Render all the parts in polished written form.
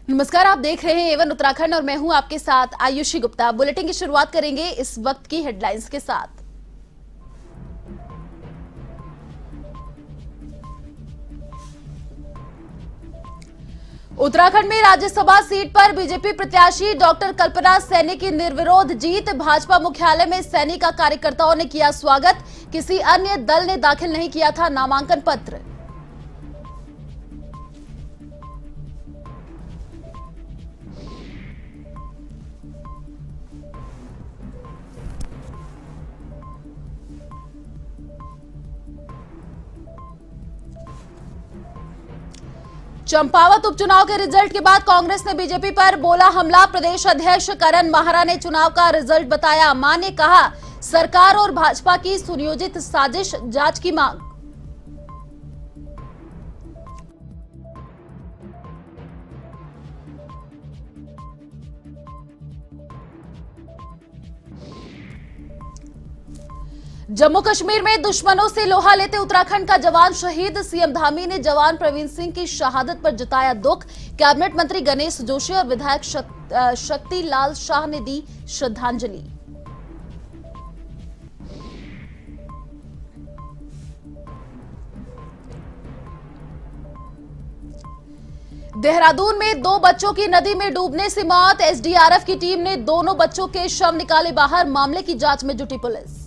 नमस्कार, आप देख रहे हैं एवन उत्तराखंड और मैं हूं आपके साथ आयुषी गुप्ता। बुलेटिन की शुरुआत करेंगे इस वक्त की हेडलाइंस के साथ। उत्तराखंड में राज्यसभा सीट पर बीजेपी प्रत्याशी डॉक्टर कल्पना सैनी की निर्विरोध जीत। भाजपा मुख्यालय में सैनी का कार्यकर्ताओं ने किया स्वागत। किसी अन्य दल ने दाखिल नहीं किया था नामांकन पत्र। चंपावत उपचुनाव के रिजल्ट के बाद कांग्रेस ने बीजेपी पर बोला हमला। प्रदेश अध्यक्ष करण माहरा ने चुनाव का रिजल्ट बताया। मां ने कहा सरकार और भाजपा की सुनियोजित साजिश, जांच की मांग। जम्मू कश्मीर में दुश्मनों से लोहा लेते उत्तराखंड का जवान शहीद। सीएम धामी ने जवान प्रवीण सिंह की शहादत पर जताया दुख। कैबिनेट मंत्री गणेश जोशी और विधायक शक्ति लाल शाह ने दी श्रद्धांजलि। देहरादून में 2 बच्चों की नदी में डूबने से मौत। एसडीआरएफ की टीम ने दोनों बच्चों के शव निकाले बाहर। मामले की जांच में जुटी पुलिस।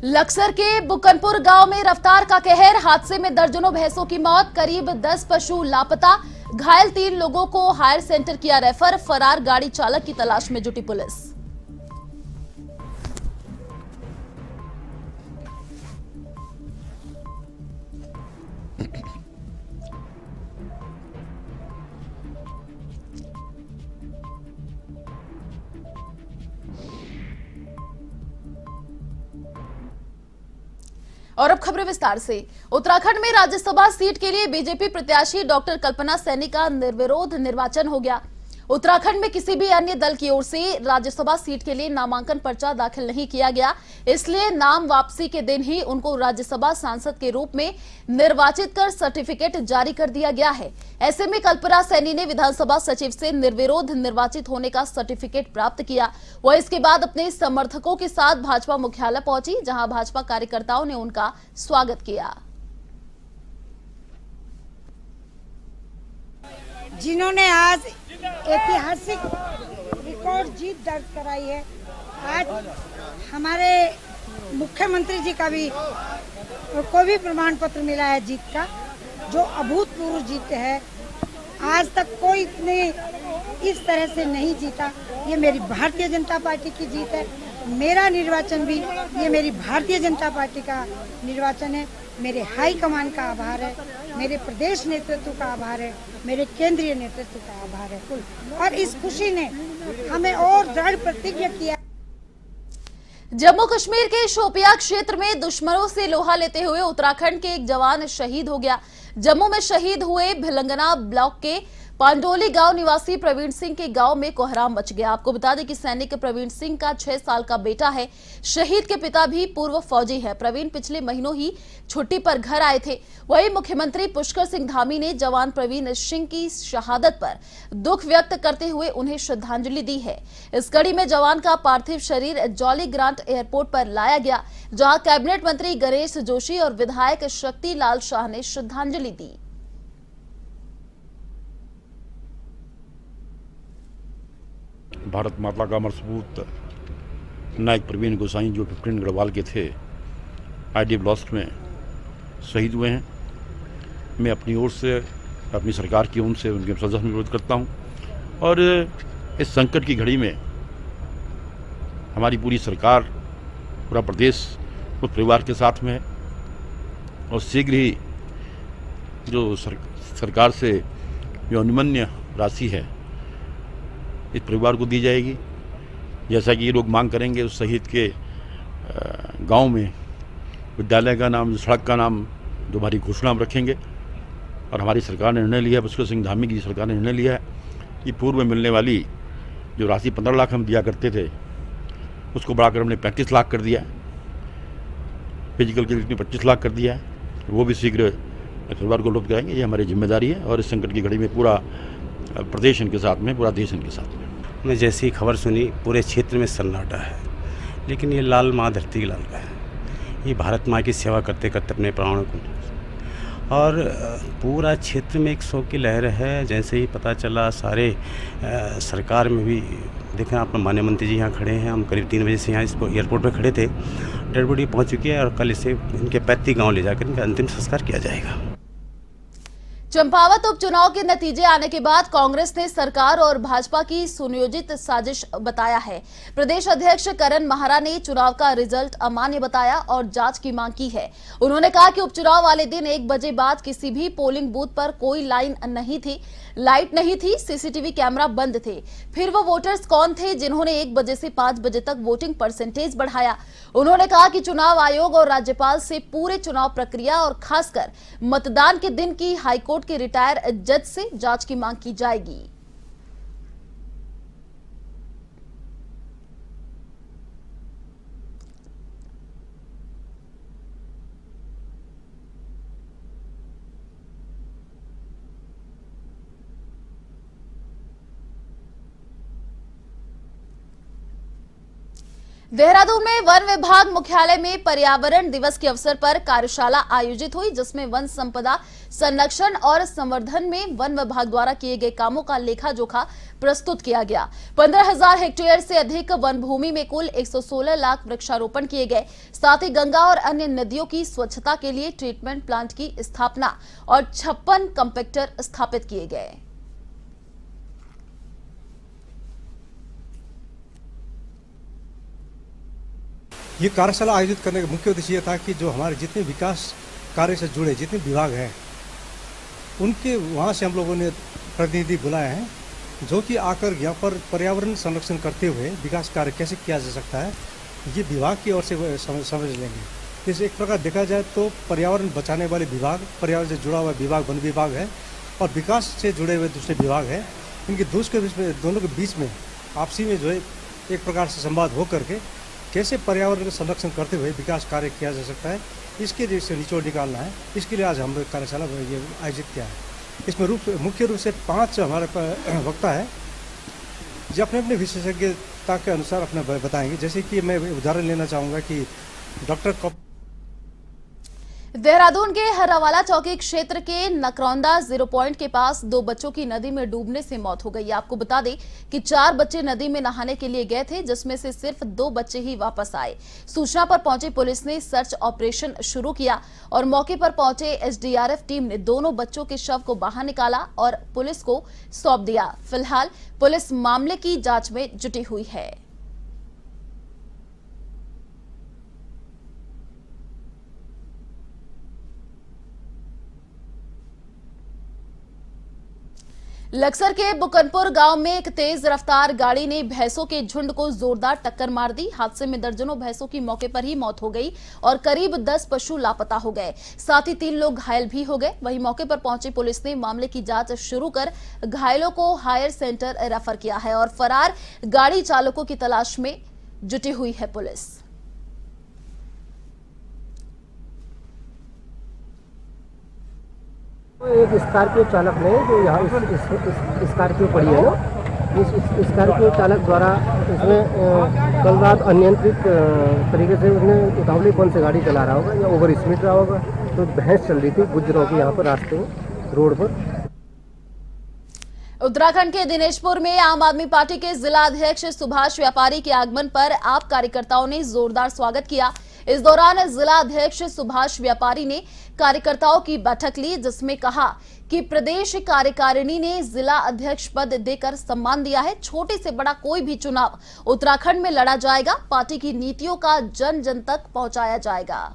लक्सर के बुकनपुर गांव में रफ्तार का कहर। हादसे में दर्जनों भैंसों की मौत। करीब 10 पशु लापता। घायल 3 लोगों को हायर सेंटर किया रेफर। फरार गाड़ी चालक की तलाश में जुटी पुलिस। और अब खबरें विस्तार से। उत्तराखंड में राज्यसभा सीट के लिए बीजेपी प्रत्याशी डॉक्टर कल्पना सैनी का निर्विरोध निर्वाचन हो गया। उत्तराखंड में किसी भी अन्य दल की ओर से राज्यसभा सीट के लिए नामांकन पर्चा दाखिल नहीं किया गया, इसलिए नाम वापसी के दिन ही उनको राज्यसभा सांसद के रूप में निर्वाचित कर सर्टिफिकेट जारी कर दिया गया है। ऐसे में कल्पना सैनी ने विधानसभा सचिव से निर्विरोध निर्वाचित होने का सर्टिफिकेट प्राप्त किया। वह इसके बाद अपने समर्थकों के साथ भाजपा मुख्यालय पहुंची, जहां भाजपा कार्यकर्ताओं ने उनका स्वागत किया। जिन्होंने आज ऐतिहासिक रिकॉर्ड जीत दर्ज कराई है, आज हमारे मुख्यमंत्री जी का भी को भी प्रमाण पत्र मिला है जीत का, जो अभूतपूर्व जीत है। आज तक कोई इतने इस तरह से नहीं जीता। ये मेरी भारतीय जनता पार्टी की जीत है। मेरा निर्वाचन भी ये मेरी भारतीय जनता पार्टी का निर्वाचन है। मेरे हाई कमान का आभार है, मेरे प्रदेश नेतृत्व का आभार है, मेरे केंद्रीय नेतृत्व का आभार है। और इस खुशी ने हमें और दृढ़ प्रतिज्ञा किया। जम्मू कश्मीर के शोपिया क्षेत्र में दुश्मनों से लोहा लेते हुए उत्तराखंड के एक जवान शहीद हो गया। जम्मू में शहीद हुए भिलंगना ब्लॉक के पांडोली गांव निवासी प्रवीण सिंह के गांव में कोहराम मच गया। आपको बता दें कि सैनिक प्रवीण सिंह का 6 साल का बेटा है। शहीद के पिता भी पूर्व फौजी है। प्रवीण पिछले महीनों ही छुट्टी पर घर आए थे। वहीं मुख्यमंत्री पुष्कर सिंह धामी ने जवान प्रवीण सिंह की शहादत पर दुख व्यक्त करते हुए उन्हें श्रद्धांजलि दी है। इस कड़ी में जवान का पार्थिव शरीर जॉली ग्रांट एयरपोर्ट पर लाया गया, जहां कैबिनेट मंत्री गणेश जोशी और विधायक शक्ति लाल शाह ने श्रद्धांजलि दी। भारत माता का अमर सपूत नायक प्रवीण गोसाई, जो 15 गढ़वाल के थे, आईडी ब्लास्ट में शहीद हुए हैं। मैं अपनी ओर से, अपनी सरकार की ओर से उनके श्रद्धांजलि में विरोध करता हूं। और इस संकट की घड़ी में हमारी पूरी सरकार, पूरा प्रदेश उस परिवार के साथ में है। और शीघ्र ही जो सरकार से जो अनुमन्य राशि है इस परिवार को दी जाएगी। जैसा कि ये लोग मांग करेंगे, उस शहीद के गांव में विद्यालय का नाम, सड़क का नाम दोबारा घोषणा हम रखेंगे। और हमारी सरकार ने निर्णय लिया है, पुष्कर सिंह धामी की सरकार ने निर्णय लिया है कि पूर्व में मिलने वाली जो राशि 15 लाख हम दिया करते थे, उसको बढ़ाकर हमने 35 लाख कर दिया। फिजिकल के लिए 25 लाख कर दिया है, वो भी शीघ्र सरकार को उपलब्ध कराएंगे। ये हमारी जिम्मेदारी है और इस संकट की घड़ी में पूरा प्रदेश इनके साथ में, पूरा देश इनके साथ में। मैं जैसी खबर सुनी पूरे क्षेत्र में सन्नाटा है, लेकिन ये लाल माँ धरती के लाल का है। ये भारत माँ की सेवा करते करते अपने प्राणों को, और पूरा क्षेत्र में एक शोक की लहर है। जैसे ही पता चला सारे सरकार में भी देखें, आप माननीय मंत्री जी यहाँ खड़े हैं, हम करीब 3 बजे से यहाँ इस एयरपोर्ट पर खड़े थे। डेड बॉडी पहुँच चुकी है और कल इसे इनके पैतृक गाँव ले जाकर इनका अंतिम संस्कार किया जाएगा। चंपावत उपचुनाव के नतीजे आने के बाद कांग्रेस ने सरकार और भाजपा की सुनियोजित साजिश बताया है। प्रदेश अध्यक्ष करण माहरा ने चुनाव का रिजल्ट अमान्य बताया और जांच की मांग की है। उन्होंने कहा कि उपचुनाव वाले दिन 1 बजे बाद किसी भी पोलिंग बूथ पर कोई लाइट नहीं थी, सीसीटीवी कैमरा बंद थे। फिर वो वोटर्स कौन थे जिन्होंने 1 बजे से 5 बजे तक वोटिंग परसेंटेज बढ़ाया। उन्होंने कहा कि चुनाव आयोग और राज्यपाल से पूरे चुनाव प्रक्रिया और खासकर मतदान के दिन की हाईकोर्ट के रिटायर जज से जांच की मांग की जाएगी। देहरादून में वन विभाग मुख्यालय में पर्यावरण दिवस के अवसर पर कार्यशाला आयोजित हुई, जिसमें वन संपदा संरक्षण और संवर्धन में वन विभाग द्वारा किए गए कामों का लेखा जोखा प्रस्तुत किया गया। 15,000 हेक्टेयर से अधिक वन भूमि में कुल 116 लाख वृक्षारोपण किए गए। साथ ही गंगा और अन्य नदियों की स्वच्छता के लिए ट्रीटमेंट प्लांट की स्थापना और 56 कंपैक्टर स्थापित किए गए। ये कार्यशाला आयोजित करने का मुख्य उद्देश्य ये था कि जो हमारे जितने विकास कार्य से जुड़े जितने विभाग हैं, उनके वहाँ से हम लोगों ने प्रतिनिधि बुलाए हैं, जो कि आकर यहाँ पर पर्यावरण संरक्षण करते हुए विकास कार्य कैसे किया जा सकता है, ये विभाग की ओर से समझ लेंगे। जैसे एक प्रकार देखा जाए तो पर्यावरण बचाने वाले विभाग, पर्यावरण से जुड़ा हुआ विभाग वन विभाग है, और विकास से जुड़े हुए दूसरे विभाग हैं। इनके दोनों के बीच में आपसी में जो है एक प्रकार से संवाद हो करके कैसे पर्यावरण का संरक्षण करते हुए विकास कार्य किया जा सकता है, इसके लिए से निचोड़ निकालना है। इसके लिए आज हम लोग कार्यशाला आयोजित किया है। इसमें मुख्य रूप से 5 हमारे वक्ता है जो अपने अपने विशेषज्ञता के अनुसार अपना बताएंगे। जैसे कि मैं उदाहरण लेना चाहूँगा कि डॉक्टर देहरादून के हरावाला चौकी क्षेत्र के नकरौंदा 0 पॉइंट के पास 2 बच्चों की नदी में डूबने से मौत हो गई। आपको बता दें कि 4 बच्चे नदी में नहाने के लिए गए थे, जिसमें से सिर्फ 2 बच्चे ही वापस आए। सूचना पर पहुंची पुलिस ने सर्च ऑपरेशन शुरू किया और मौके पर पहुंचे एसडीआरएफ टीम ने दोनों बच्चों के शव को बाहर निकाला और पुलिस को सौंप दिया। फिलहाल पुलिस मामले की जांच में जुटी हुई है। लक्सर के बुकनपुर गांव में एक तेज रफ्तार गाड़ी ने भैंसों के झुंड को जोरदार टक्कर मार दी। हादसे में दर्जनों भैंसों की मौके पर ही मौत हो गई और करीब 10 पशु लापता हो गए। साथ ही 3 लोग घायल भी हो गए। वहीं मौके पर पहुंची पुलिस ने मामले की जांच शुरू कर घायलों को हायर सेंटर रेफर किया है और फरार गाड़ी चालकों की तलाश में जुटी हुई है पुलिस। एक स्कॉर्पियो चालक ने जो यहाँ इस स्कॉर्पियो पड़ी है ना, इस स्कॉर्पियो चालक द्वारा इसमें कल रात अनियंत्रित तरीके से उसने उतावलीपन से गाड़ी चला रहा होगा या ओवर स्पीड रहा होगा, तो भैंस चल रही थी गुजरों की यहाँ पर रास्ते में रोड पर। उत्तराखंड के दिनेशपुर में आम आदमी पार्टी के जिला अध्यक्ष सुभाष व्यापारी के आगमन पर आप कार्यकर्ताओं ने जोरदार स्वागत किया। इस दौरान जिला अध्यक्ष सुभाष व्यापारी ने कार्यकर्ताओं की बैठक ली, जिसमें कहा कि प्रदेश कार्यकारिणी ने जिला अध्यक्ष पद देकर सम्मान दिया है। छोटे से बड़ा कोई भी चुनाव उत्तराखंड में लड़ा जाएगा। पार्टी की नीतियों का जन जन तक पहुंचाया जाएगा।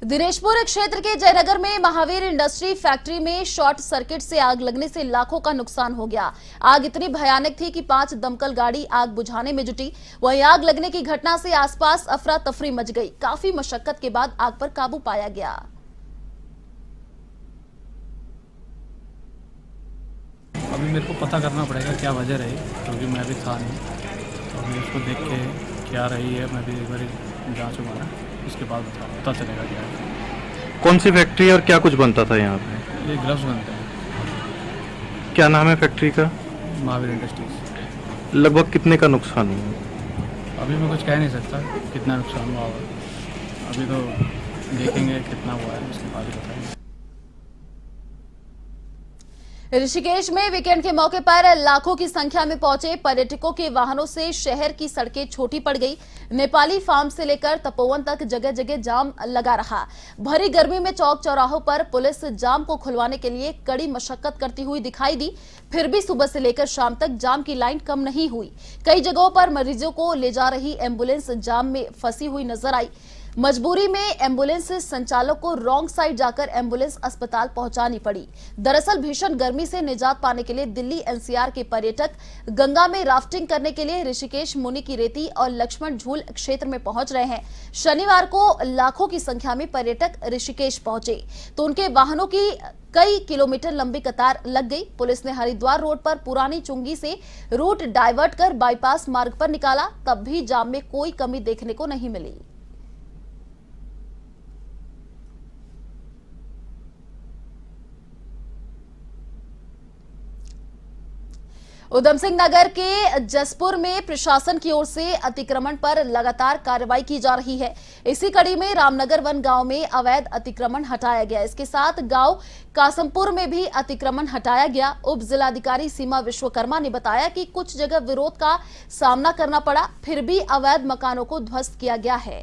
दिनेशपुर क्षेत्र के जयनगर में महावीर इंडस्ट्री फैक्ट्री में शॉर्ट सर्किट से आग लगने से लाखों का नुकसान हो गया। आग इतनी भयानक थी कि 5 दमकल गाड़ी आग बुझाने में जुटी। वहीं आग लगने की घटना से आसपास अफरा तफरी मच गई। काफी मशक्कत के बाद आग पर काबू पाया गया। अभी मेरे को पता करना पड़ेगा क्या वजह रही, क्योंकि मैं भी था नहीं। तो अभी उसको देख के क्या रही है, मैं भी एक बार जाँच होगा, उसके बाद पता चलेगा क्या है। कौन सी फैक्ट्री और क्या कुछ बनता था यहाँ पे? ये ग्लव्स बनते हैं। क्या नाम है फैक्ट्री का? महावीर इंडस्ट्रीज। लगभग कितने का नुकसान हुआ? अभी मैं कुछ कह नहीं सकता कितना नुकसान हुआ होगा, अभी तो देखेंगे कितना हुआ है, उसके बाद ही बताएंगे। ऋषिकेश में वीकेंड के मौके पर लाखों की संख्या में पहुंचे पर्यटकों के वाहनों से शहर की सड़कें छोटी पड़ गई। नेपाली फार्म से लेकर तपोवन तक जगह जगह जाम लगा रहा। भरी गर्मी में चौक चौराहों पर पुलिस जाम को खुलवाने के लिए कड़ी मशक्कत करती हुई दिखाई दी, फिर भी सुबह से लेकर शाम तक जाम की लाइन कम नहीं हुई। कई जगहों पर मरीजों को ले जा रही एम्बुलेंस जाम में फंसी हुई नजर आई। मजबूरी में एम्बुलेंस संचालक को रॉन्ग साइड जाकर एम्बुलेंस अस्पताल पहुंचानी पड़ी। दरअसल भीषण गर्मी से निजात पाने के लिए दिल्ली एनसीआर के पर्यटक गंगा में राफ्टिंग करने के लिए ऋषिकेश, मुनि की रेती और लक्ष्मण झूल क्षेत्र में पहुंच रहे हैं। शनिवार को लाखों की संख्या में पर्यटक ऋषिकेश पहुंचे तो उनके वाहनों की कई किलोमीटर लंबी कतार लग गई। पुलिस ने हरिद्वार रोड पर पुरानी चुंगी से रूट डाइवर्ट कर बाईपास मार्ग पर निकाला, तब भी जाम में कोई कमी देखने को नहीं मिली। उधम सिंह नगर के जसपुर में प्रशासन की ओर से अतिक्रमण पर लगातार कार्रवाई की जा रही है। इसी कड़ी में रामनगर वन गांव में अवैध अतिक्रमण हटाया गया। इसके साथ गांव कासमपुर में भी अतिक्रमण हटाया गया। उप जिलाधिकारी सीमा विश्वकर्मा ने बताया कि कुछ जगह विरोध का सामना करना पड़ा, फिर भी अवैध मकानों को ध्वस्त किया गया है।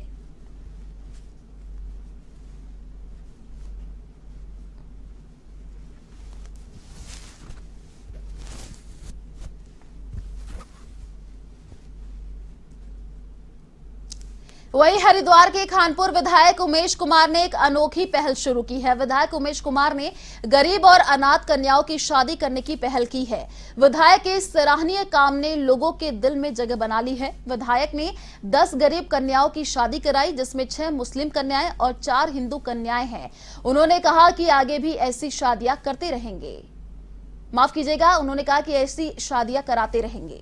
वहीं हरिद्वार के खानपुर विधायक उमेश कुमार ने एक अनोखी पहल शुरू की है। विधायक उमेश कुमार ने गरीब और अनाथ कन्याओं की शादी करने की पहल की है। विधायक के इस सराहनीय काम ने लोगों के दिल में जगह बना ली है। विधायक ने 10 गरीब कन्याओं की शादी कराई, जिसमें 6 मुस्लिम कन्याएं और 4 हिंदू कन्याएं हैं। उन्होंने कहा कि आगे भी ऐसी शादियां करते रहेंगे। माफ कीजिएगा, उन्होंने कहा कि ऐसी शादियां कराते रहेंगे।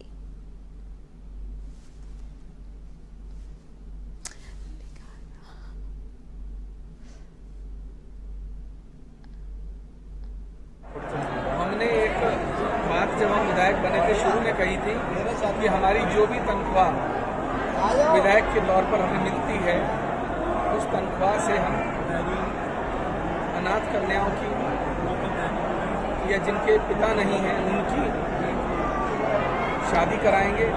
हमने एक बात जब हम विधायक बने थे शुरू में कही थी कि हमारी जो भी तनख्वाह विधायक के तौर पर हमें मिलती है, उस तनख्वाह से हम अनाथ कन्याओं की या जिनके पिता नहीं हैं उनकी शादी कराएंगे।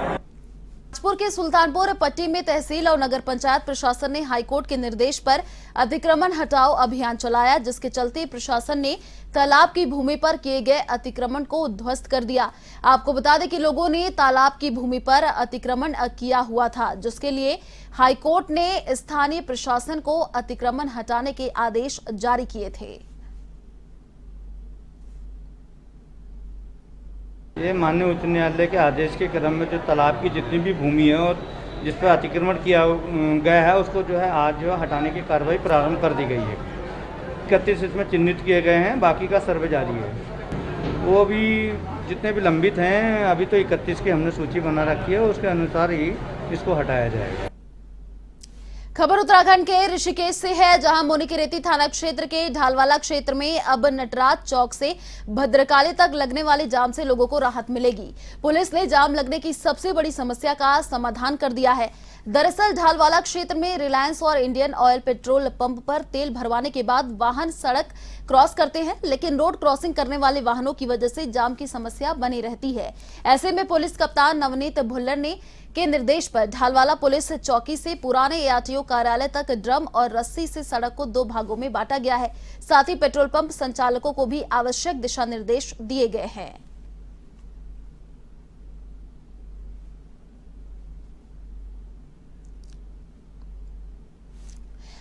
जसपुर के सुल्तानपुर पट्टी में तहसील और नगर पंचायत प्रशासन ने हाईकोर्ट के निर्देश पर अतिक्रमण हटाओ अभियान चलाया, जिसके चलते प्रशासन ने तालाब की भूमि पर किए गए अतिक्रमण को ध्वस्त कर दिया। आपको बता दें कि लोगों ने तालाब की भूमि पर अतिक्रमण किया हुआ था, जिसके लिए हाईकोर्ट ने स्थानीय प्रशासन को अतिक्रमण हटाने के आदेश जारी किए थे। ये माननीय उच्च न्यायालय के आदेश के क्रम में जो तालाब की जितनी भी भूमि है और जिस पर अतिक्रमण किया गया है, उसको जो है आज जो हटाने की कार्रवाई प्रारंभ कर दी गई है। 31 इसमें चिन्हित किए गए हैं, बाकी का सर्वे जारी है। वो अभी जितने भी लंबित हैं, अभी तो 31 की हमने सूची बना रखी है, उसके अनुसार ही इसको हटाया जाएगा। खबर उत्तराखंड के ऋषिकेश से है, जहां मुनि की रेती थाना क्षेत्र के ढालवाला क्षेत्र में अब नटराज चौक से भद्रकाली तक लगने वाले जाम से लोगों को राहत मिलेगी। पुलिस ने जाम लगने की सबसे बड़ी समस्या का समाधान कर दिया है। दरअसल ढालवाला क्षेत्र में रिलायंस और इंडियन ऑयल पेट्रोल पंप पर तेल भरवाने के बाद वाहन सड़क क्रॉस करते हैं, लेकिन रोड क्रॉसिंग करने वाले वाहनों की वजह से जाम की समस्या बनी रहती है। ऐसे में पुलिस कप्तान नवनीत भुल्लर ने के निर्देश पर ढालवाला पुलिस चौकी से पुराने एआरटीओ कार्यालय तक ड्रम और रस्सी से सड़क को 2 भागों में बांटा गया है। साथ ही पेट्रोल पंप संचालकों को भी आवश्यक दिशा निर्देश दिए गए हैं।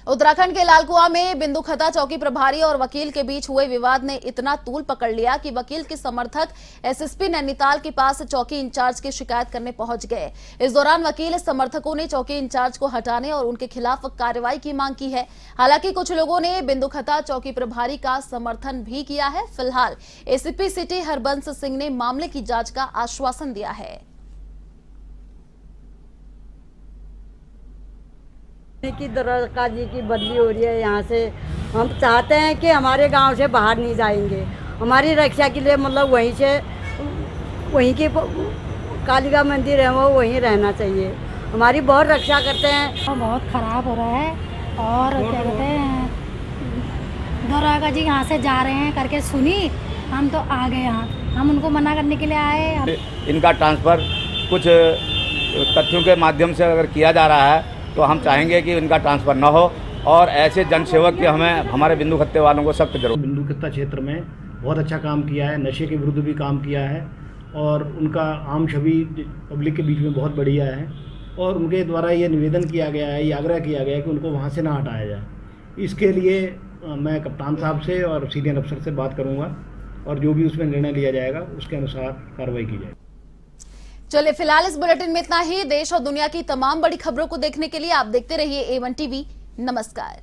उत्तराखंड के लालकुआं में बिंदुखता चौकी प्रभारी और वकील के बीच हुए विवाद ने इतना तूल पकड़ लिया कि वकील के समर्थक एसएसपी नैनीताल के पास चौकी इंचार्ज की शिकायत करने पहुंच गए। इस दौरान वकील समर्थकों ने चौकी इंचार्ज को हटाने और उनके खिलाफ कार्रवाई की मांग की है। हालांकि कुछ लोगों ने बिंदुखता चौकी प्रभारी का समर्थन भी किया है। फिलहाल एसीपी सिटी हरबंस सिंह ने मामले की जांच का आश्वासन दिया है। की द्वारका जी की बदली हो रही है यहाँ से। हम चाहते हैं कि हमारे गांव से बाहर नहीं जाएंगे, हमारी रक्षा के लिए मतलब वहीं की कालिका मंदिर है वो वहीं रहना चाहिए। हमारी बहुत रक्षा करते हैं। बहुत ख़राब हो रहा है और क्या कहते हैं द्वारका जी यहाँ से जा रहे हैं करके सुनी, हम तो आ गए यहाँ। हम उनको मना करने के लिए आए। इनका ट्रांसफ़र कुछ तथ्यों के माध्यम से अगर किया जा रहा है तो हम चाहेंगे कि इनका ट्रांसफ़र न हो और ऐसे जनसेवक की हमें हमारे बिंदुखत्ते वालों को सख्त जरूरत। बिंदुखत्ता क्षेत्र में बहुत अच्छा काम किया है, नशे के विरुद्ध भी काम किया है और उनका आम छवि पब्लिक के बीच में बहुत बढ़िया है और उनके द्वारा ये निवेदन किया गया है, ये आग्रह किया गया है कि उनको वहाँ से ना हटाया जाए। इसके लिए मैं कप्तान साहब से और सीनियर अफसर से बात करूँगा और जो भी उसमें निर्णय लिया जाएगा उसके अनुसार कार्रवाई की जाएगी। चलिए फिलहाल इस बुलेटिन में इतना ही। देश और दुनिया की तमाम बड़ी खबरों को देखने के लिए आप देखते रहिए A1 TV। नमस्कार।